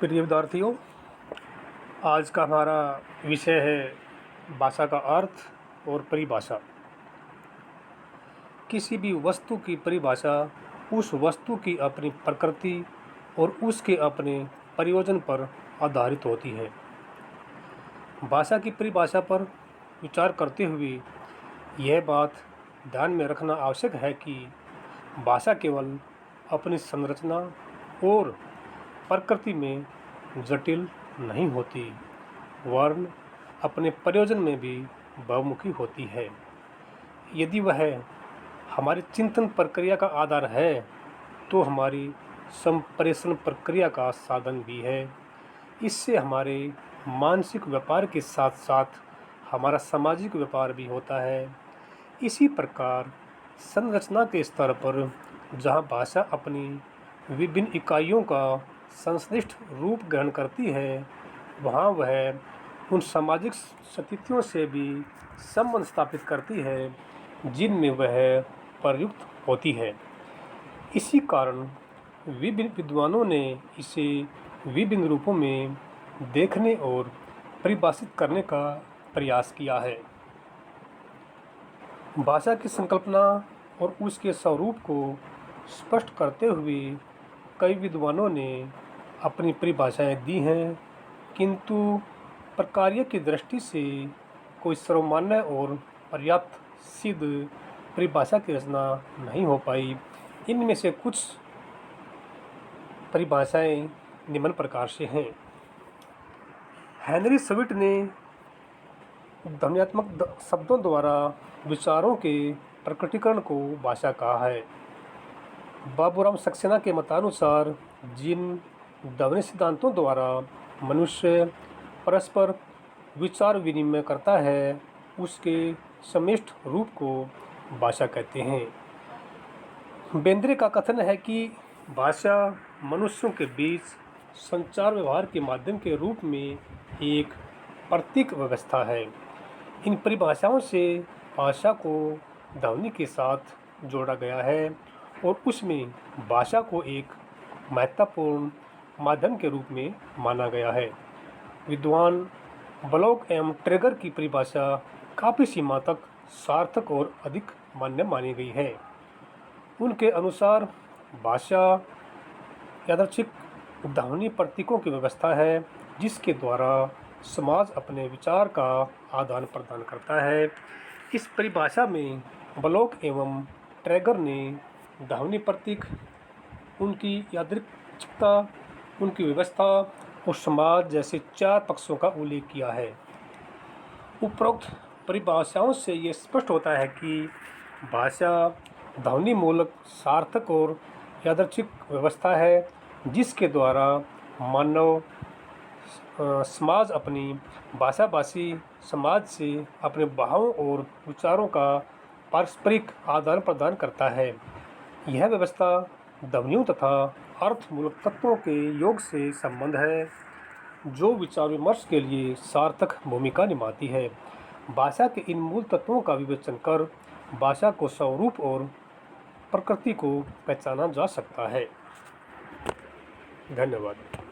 प्रिय विद्यार्थियों, आज का हमारा विषय है भाषा का अर्थ और परिभाषा। किसी भी वस्तु की परिभाषा उस वस्तु की अपनी प्रकृति और उसके अपने प्रयोजन पर आधारित होती है। भाषा की परिभाषा पर विचार करते हुए यह बात ध्यान में रखना आवश्यक है कि भाषा केवल अपनी संरचना और प्रकृति में जटिल नहीं होती, वरन अपने प्रयोजन में भी बहुमुखी होती है। यदि वह हमारी चिंतन प्रक्रिया का आधार है तो हमारी संप्रेषण प्रक्रिया का साधन भी है। इससे हमारे मानसिक व्यापार के साथ साथ हमारा सामाजिक व्यापार भी होता है। इसी प्रकार संरचना के स्तर पर जहाँ भाषा अपनी विभिन्न इकाइयों का संश्लिष्ट रूप ग्रहण करती है, वहाँ वह उन सामाजिक स्थितियों से भी संबंध स्थापित करती है जिनमें वह प्रयुक्त होती है। इसी कारण विभिन्न विद्वानों ने इसे विभिन्न रूपों में देखने और परिभाषित करने का प्रयास किया है। भाषा की संकल्पना और उसके स्वरूप को स्पष्ट करते हुए कई विद्वानों ने अपनी परिभाषाएं दी हैं, किंतु प्रकार्य की दृष्टि से कोई सर्वमान्य और पर्याप्त सिद्ध परिभाषा की रचना नहीं हो पाई। इनमें से कुछ परिभाषाएं निम्न प्रकार से हैं। हेनरी स्विट ने ध्वन्यात्मक शब्दों द्वारा विचारों के प्रकटीकरण को भाषा कहा है। बाबूराम सक्सेना के मतानुसार जिन ध्वनि सिद्धांतों द्वारा मनुष्य परस्पर विचार विनिमय करता है, उसके समिष्ट रूप को भाषा कहते हैं। बेंद्रे का कथन है कि भाषा मनुष्यों के बीच संचार व्यवहार के माध्यम के रूप में एक प्रतीक व्यवस्था है। इन परिभाषाओं से भाषा को ध्वनि के साथ जोड़ा गया है और उसमें भाषा को एक महत्वपूर्ण माध्यम के रूप में माना गया है। विद्वान ब्लॉक एवं ट्रेगर की परिभाषा काफ़ी सीमा तक सार्थक और अधिक मान्य मानी गई है। उनके अनुसार भाषा यादृच्छिक ध्वनि प्रतीकों की व्यवस्था है जिसके द्वारा समाज अपने विचार का आदान प्रदान करता है। इस परिभाषा में ब्लॉक एवं ट्रेगर ने ध्वनि प्रतीक, उनकी यादृच्छिकता, उनकी व्यवस्था और समाज जैसे 4 पक्षों का उल्लेख किया है। उपरोक्त परिभाषाओं से ये स्पष्ट होता है कि भाषा ध्वनि मूलक सार्थक और यादृच्छिक व्यवस्था है जिसके द्वारा मानव समाज अपनी भाषाभाषी समाज से अपने भावों और विचारों का पारस्परिक आदान प्रदान करता है। यह व्यवस्था ध्वनियों तथा अर्थमूलक तत्वों के योग से संबंध है जो विचार विमर्श के लिए सार्थक भूमिका निभाती है। भाषा के इन मूल तत्वों का विवेचन कर भाषा को स्वरूप और प्रकृति को पहचाना जा सकता है। धन्यवाद।